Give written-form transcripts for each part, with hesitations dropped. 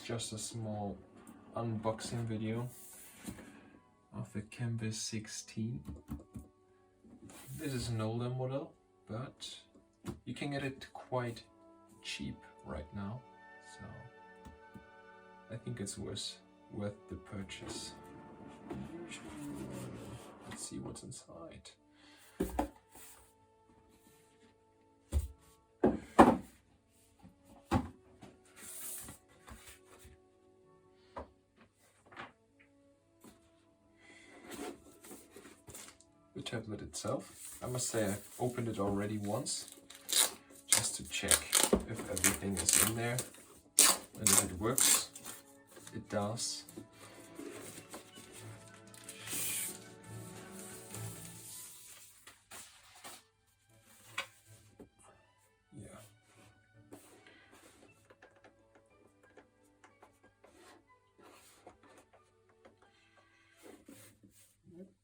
just a small unboxing video of the Kamvas 16. This is an older model, but you can get it quite cheap right now, so I think it's worth the purchase. Let's see what's inside. The tablet itself, I must say I've opened it already once, just to check if everything is in there and if it works. It does. Yeah.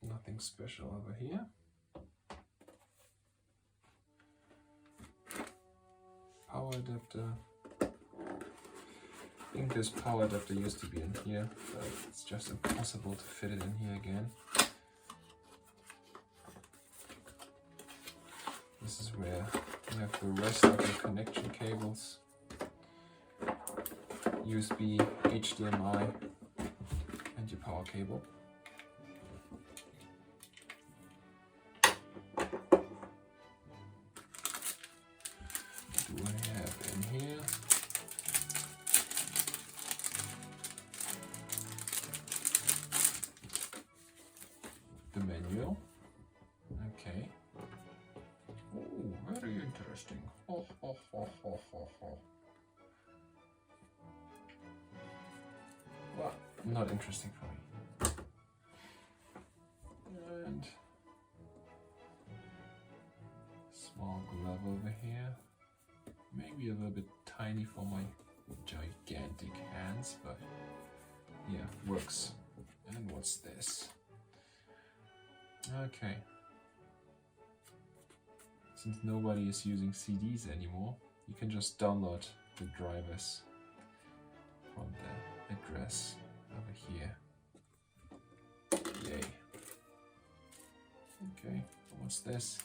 Nothing special over here. Power adapter. I think this power adapter used to be in here, but it's just impossible to fit it in here again. This is where you have the rest of the connection cables. USB, HDMI, and your power cable. What do I have in here? The manual. Okay. Oh, very interesting. Ho, ho, ho, ho, ho, ho. Well, not interesting for me. And small glove over here. Maybe a little bit tiny for my gigantic hands, but yeah, works. And what's this? Okay. Since nobody is using CDs anymore, you can just download the drivers from the address over here. Yay. Okay, what's this?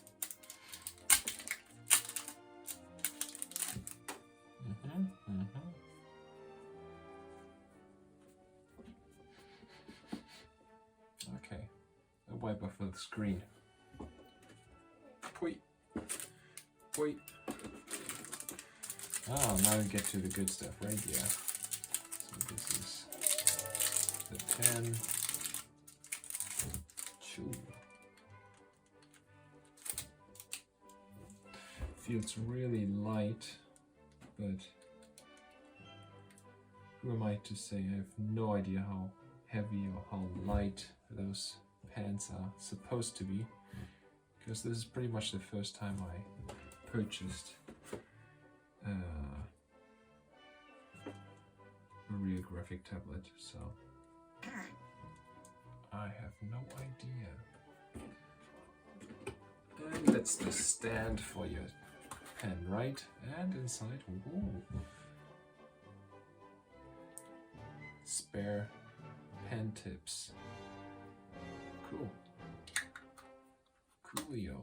Okay, a wiper for the screen. Wait. Wait. Oh, now we get to the good stuff, right? Yeah. So this is the 10. Choo. Feels really light, but who am I to say? I have no idea how heavy or how light those pants are supposed to be, because this is pretty much the first time I purchased a real graphic tablet, so I have no idea. And that's the stand for your pen, right? And inside, ooh, spare pen tips. Cool. Coolio.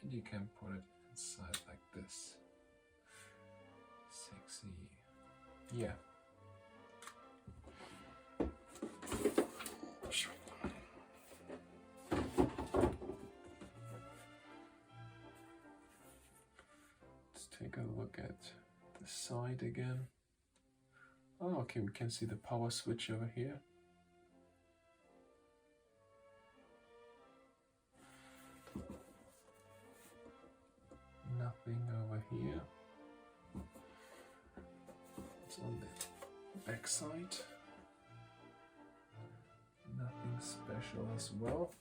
And you can put it inside like this. Sexy. Yeah. Let's take a look at the side again. Oh, okay, we can see the power switch over here. Nothing over here. It's on the back side. Nothing special as well.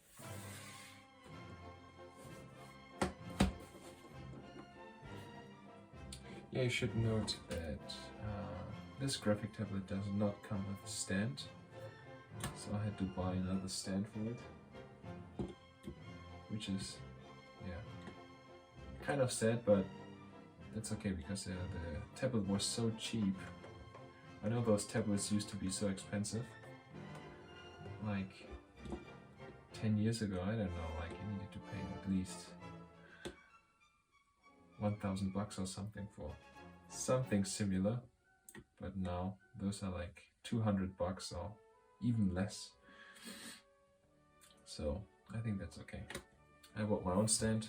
Yeah, you should note that this graphic tablet does not come with a stand, so I had to buy another stand for it, which is, yeah, kind of sad, but that's okay because the tablet was so cheap. I know those tablets used to be so expensive. Like 10 years ago, I don't know, like you needed to pay at least 1,000 bucks or something for something similar. But now those are like 200 bucks or even less. So I think that's okay. I bought my own stand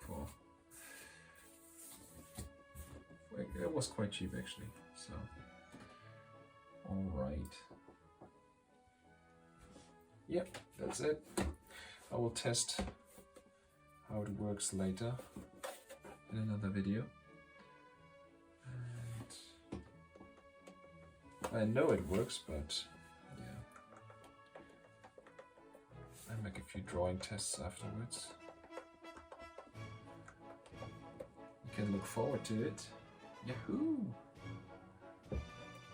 for it was quite cheap actually. So alright. Yep, that's it. I will test how it works later in another video. And I know it works, but yeah. I make a few drawing tests afterwards. You can look forward to it. Yahoo!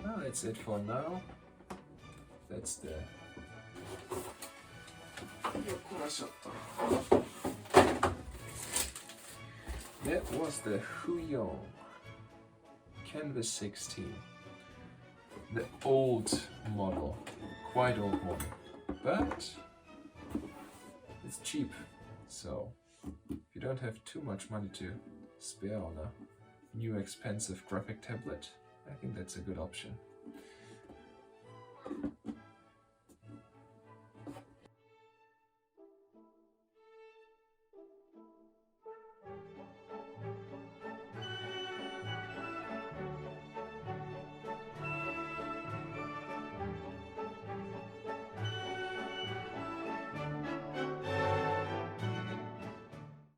Well, that's it for now. That's the that was the HUION Kamvas 16. The old model, quite old model, but it's cheap. So if you don't have too much money to spare on a new expensive graphic tablet, I think that's a good option.